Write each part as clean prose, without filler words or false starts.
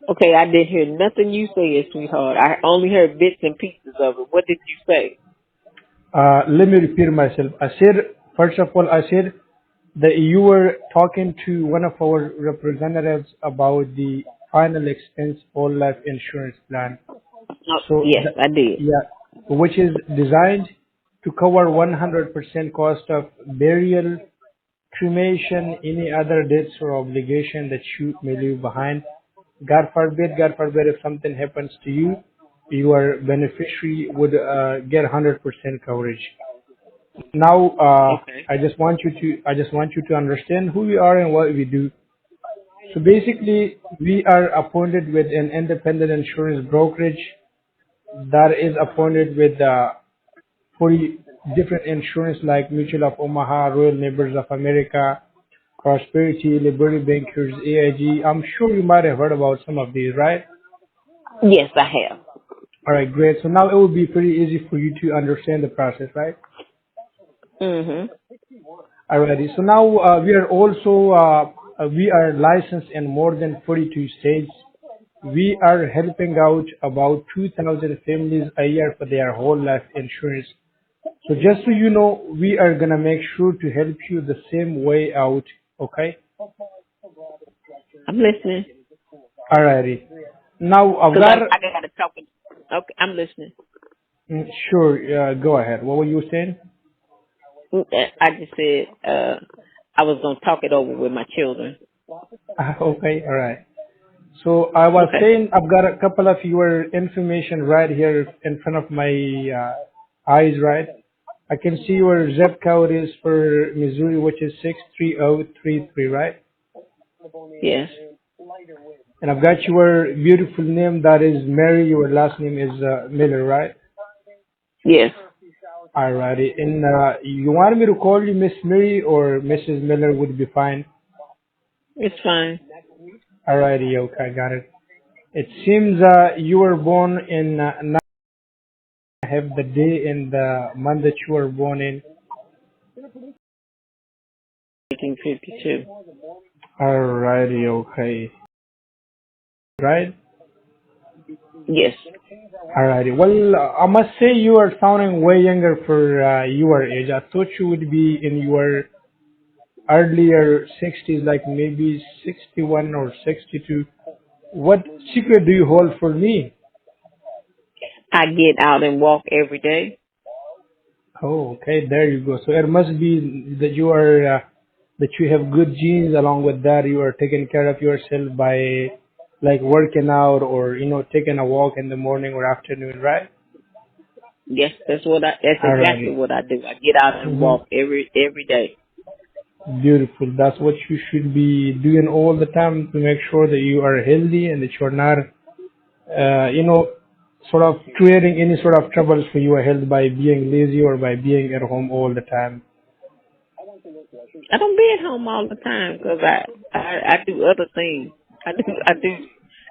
Okay, I didn't hear nothing you said, sweetheart. I only heard bits and pieces of it. What did you say? Let me repeat myself. I said, first of all, I said that you were talking to one of our representatives about the final expense whole life insurance plan. Oh, So, yes, I did. yeah, which is designed to cover 100% cost of burial, cremation, any other debts or obligation that you may leave behind. God forbid, if something happens to you, your beneficiary would get 100% coverage. Now, Okay. I just want you to understand who we are and what we do. So basically, we are appointed with an independent insurance brokerage that is appointed with 40 different insurance like Mutual of Omaha, Royal Neighbors of America, Prosperity, Liberty Bankers, AIG. I'm sure you might have heard about some of these, right? Yes, I have. All right, great. So now it will be pretty easy for you to understand the process, right? Mhm. Alrighty. So now we are also we are licensed in more than 42 states. We are helping out about 2,000 families a year for their whole life insurance. So just so you know, we are gonna make sure to help you the same way out. Okay? I'm listening. Alrighty. Now I've Cause got. I gotta talk. Okay, I'm listening. Sure. Go ahead. What were you saying? I just said I was gonna talk it over with my children. Okay. All right. So I was Okay. saying I've got a couple of your information right here in front of my eyes, right? I can see your zip code is for Missouri, which is 63033, right? Yes. And I've got your beautiful name that is Mary. Your last name is Miller, right? Yes. Alrighty. And you wanted me to call you Miss Mary or Mrs. Miller would be fine. It's fine. Alrighty, okay, got it. It seems you were born in, not have the day and the month that you were born in. 1952. Alrighty, okay. Right? Yes. Alrighty. Well, I must say you are sounding way younger for your age. I thought you would be in your earlier 60s, like maybe 61 or 62. What secret do you hold for me? I get out and walk every day. Oh, okay, there you go. So it must be that you are that you have good genes. Along with that, you are taking care of yourself by like working out or taking a walk in the morning or afternoon, right? Yes, that's exactly Alrighty. what I do. I get out and Mm-hmm. walk every day. Beautiful. That's what you should be doing all the time to make sure that you are healthy and that you're not, sort of creating any sort of troubles for your health by being lazy or by being at home all the time. I don't be at home all the time because I do other things.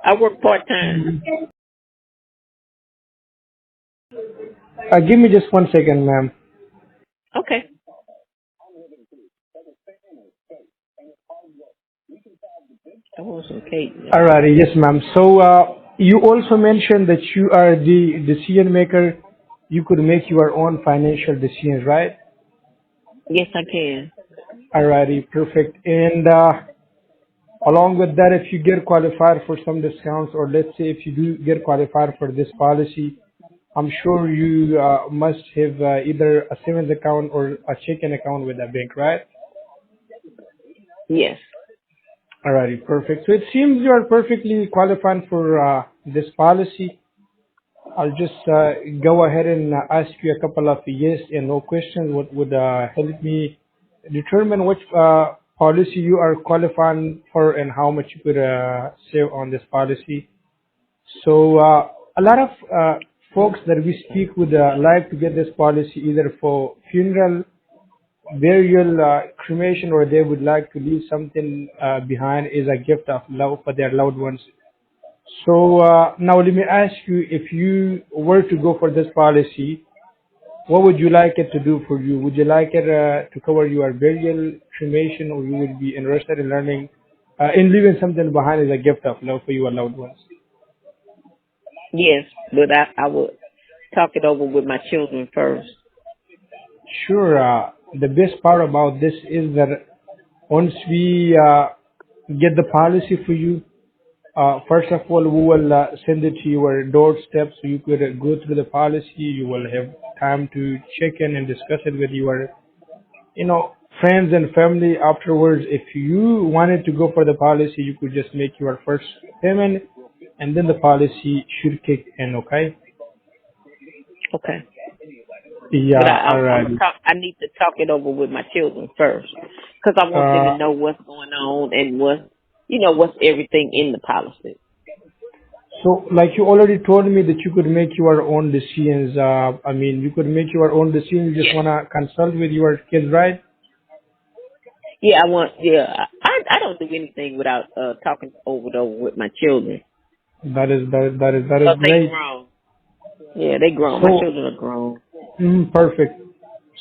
I work part time. Give me just 1 second, ma'am. Okay. I want some cake. Alrighty, yes, ma'am. So you also mentioned that you are the decision maker. You could make your own financial decisions, right? Yes, I can. Alrighty, perfect. And along with that, if you get qualified for some discounts, or let's say if you do get qualified for this policy, I'm sure you must have either a savings account or a checking account with a bank, right? Yes. Alrighty, perfect. So it seems you are perfectly qualified for this policy. I'll just go ahead and ask you a couple of yes and no questions. What would help me determine which policy you are qualifying for and how much you could save on this policy. So a lot of folks that we speak with like to get this policy either for funeral, burial, cremation, or they would like to leave something behind as a gift of love for their loved ones. So now let me ask you, if you were to go for this policy, what would you like it to do for you? Would you like it to cover your burial, cremation, or you would be interested in learning in leaving something behind is a gift of love for your loved ones. Yes, but I would talk it over with my children first. Sure. The best part about this is that once we get the policy for you, first of all, we will send it to your doorstep so you could go through the policy. You will have time to check in and discuss it with your, friends and family afterwards. If you wanted to go for the policy, you could just make your first payment and then the policy should kick in, okay? Okay. But Yeah, alright. I need to talk it over with my children first, because I want them to know what's going on and what's everything in the policy. So, like you already told me that you could make your own decisions. You could make your own decisions. You just Yeah. wanna consult with your kids, right? Yeah, I don't do anything without talking over with my children. That is They great. grown. Yeah, they grown. My So, children are grown. perfect.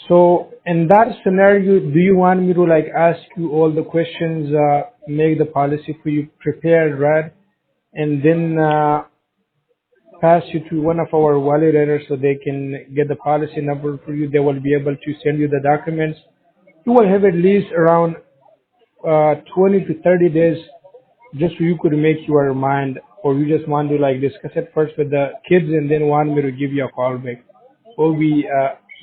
So, in that scenario, do you want me to like ask you all the questions, make the policy for you prepared, right? And then pass you to one of our validators so they can get the policy number for you. They will be able to send you the documents. You will have at least around 20 to 30 days just so you could make your mind, or you just want to like discuss it first with the kids and then want me to give you a call back. What will be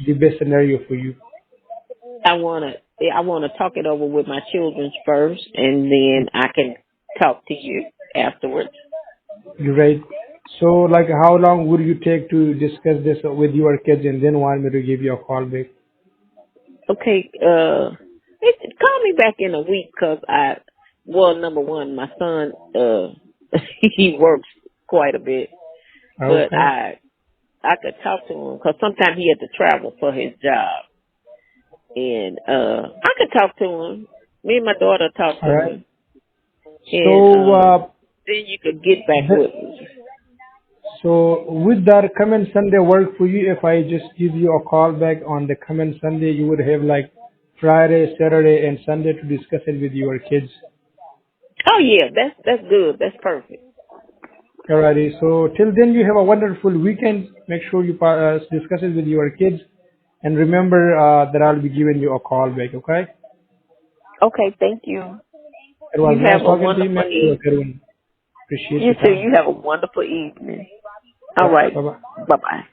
the best scenario for you? I wanna talk it over with my children first, and then I can talk to you afterwards. Right. So, like, how long would you take to discuss this with your kids and then want me to give you a call back? Okay. Call me back in a week, because number one, my son, he works quite a bit, but Okay. I could talk to him because sometimes he had to travel for his job, and I could talk to him. Me and my daughter talk All to right. him, and So, then you could get back the, with me. so would that coming Sunday work for you? If I just give you a call back on the coming Sunday, you would have like Friday, Saturday, and Sunday to discuss it with your kids. Oh yeah, that's good. That's perfect. Alrighty. So till then, you have a wonderful weekend. Make sure you discuss it with your kids, and remember that I'll be giving you a call back. Okay? Okay, thank you. It was You nice have a talking to you, wonderful man. You have a evening. good one. Appreciate You your too. time. You have a wonderful evening. All Yeah. right. Bye bye. Bye bye.